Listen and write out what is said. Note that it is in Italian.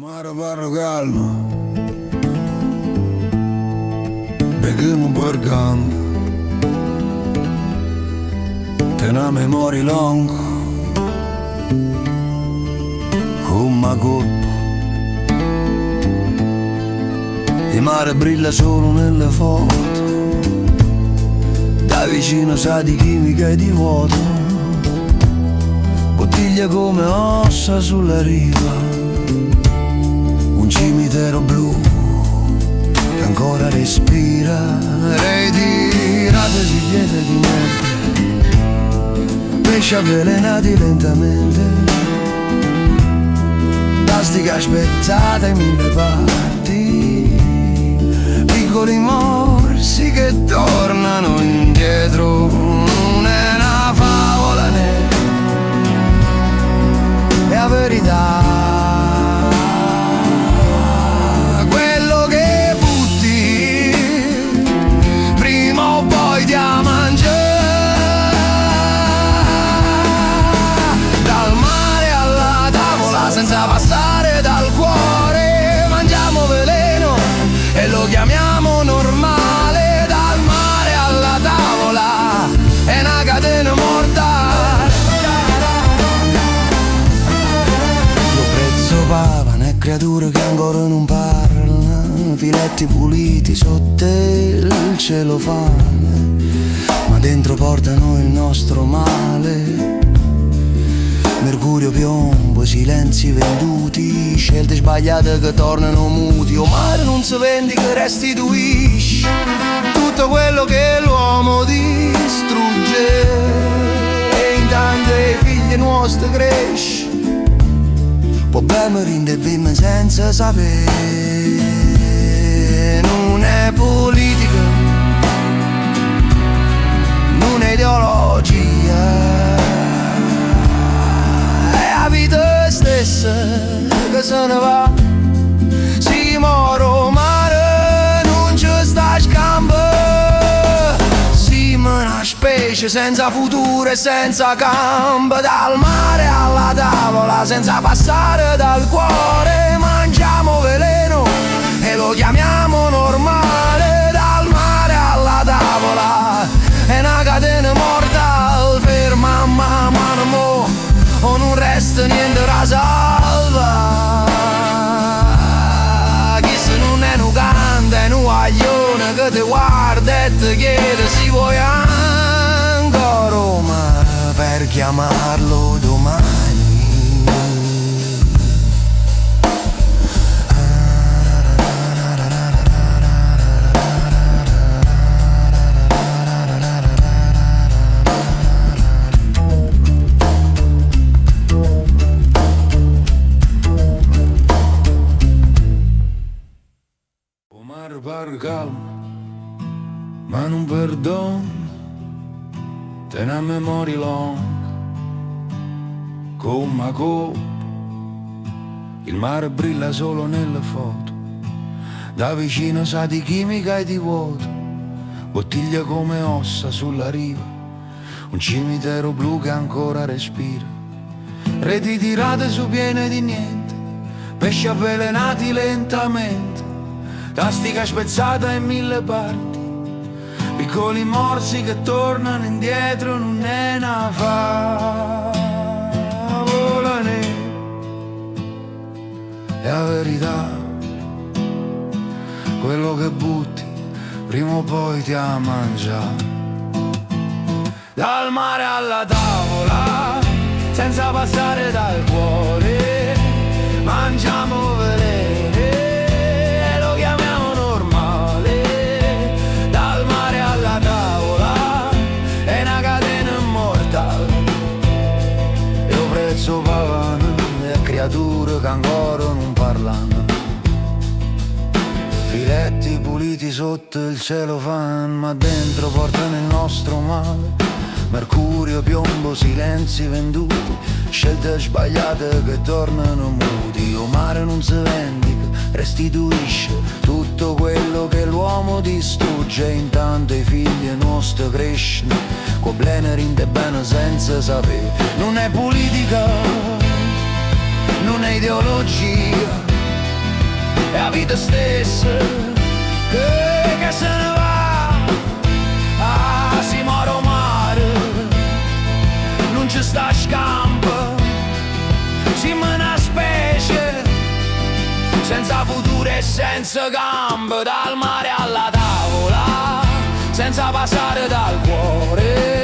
mare parlo calmo, beghiamo barcando, te una memoria lunga, come colpo. Il mare brilla solo nelle foto, da vicino sa di chimica e di vuoto, bottiglie come ossa sulla riva, un cimitero blu che ancora respira, ritirate si chiede di niente, pesci avvelenati lentamente, plastica spezzata in mille parti, piccoli morsi che tornano indietro, non è una favola né è la verità. Quello che butti prima o poi ti mangia, dal mare alla tavola senza passare dal cuore, mangiamo veleno e lo chiamiamo normale, dal mare alla tavola è una catena mortale. Lo prezzo pavane, creature che ancora non parlano, filetti puliti sotto il celofane, ma dentro portano il nostro male. Mercurio, piombo, silenzi venduti, scelte sbagliate che tornano muti. O mare non si vende che restituisce tutto quello che l'uomo distrugge, e intanto i figli nostri cresce, problemi rindevimo senza sapere. Non è politica, non è ideologia, la vita stessa che se ne va, si moro mare, non ci sta scampo, si una specie senza futuro e senza campo, dal mare alla tavola senza passare dal cuore, mangiamo veleno e lo chiamiamo normale, dal mare alla tavola è una catena mortale, ferma mamma o non resta niente da salva. Chi se non è un canta è un guaglione che ti guarda e ti chiede se vuoi ancora Roma per chiamarlo domani. Parlo calmo, ma non perdono, te una memoria lunga, come colpo. Il mare brilla solo nelle foto, da vicino sa di chimica e di vuoto, bottiglie come ossa sulla riva, un cimitero blu che ancora respira, reti tirate su piene di niente, pesci avvelenati lentamente, plastica spezzata in mille parti, piccoli morsi che tornano indietro, non è una favola né è la verità. Quello che butti prima o poi ti ha mangiato, dal mare alla tavola senza passare dal cuore, mangiamo veleno e lo chiamiamo normale, dal mare alla tavola è una catena mortale. E lo prezzo pavano e creature che ancora non parlano, filetti puliti sotto il celofan, ma dentro portano il nostro male. Mercurio, piombo, silenzi venduti, scelte sbagliate che tornano muti. O mare non si vendica, restituisce tutto quello che l'uomo distrugge, intanto i figli nostri crescono, con plene rinde bene senza sapere. Non è politica, non è ideologia, te stessa che se ne va, si moro mare, non ci sta scampo, si me una specie senza futuro e senza gambe, dal mare alla tavola, senza passare dal cuore.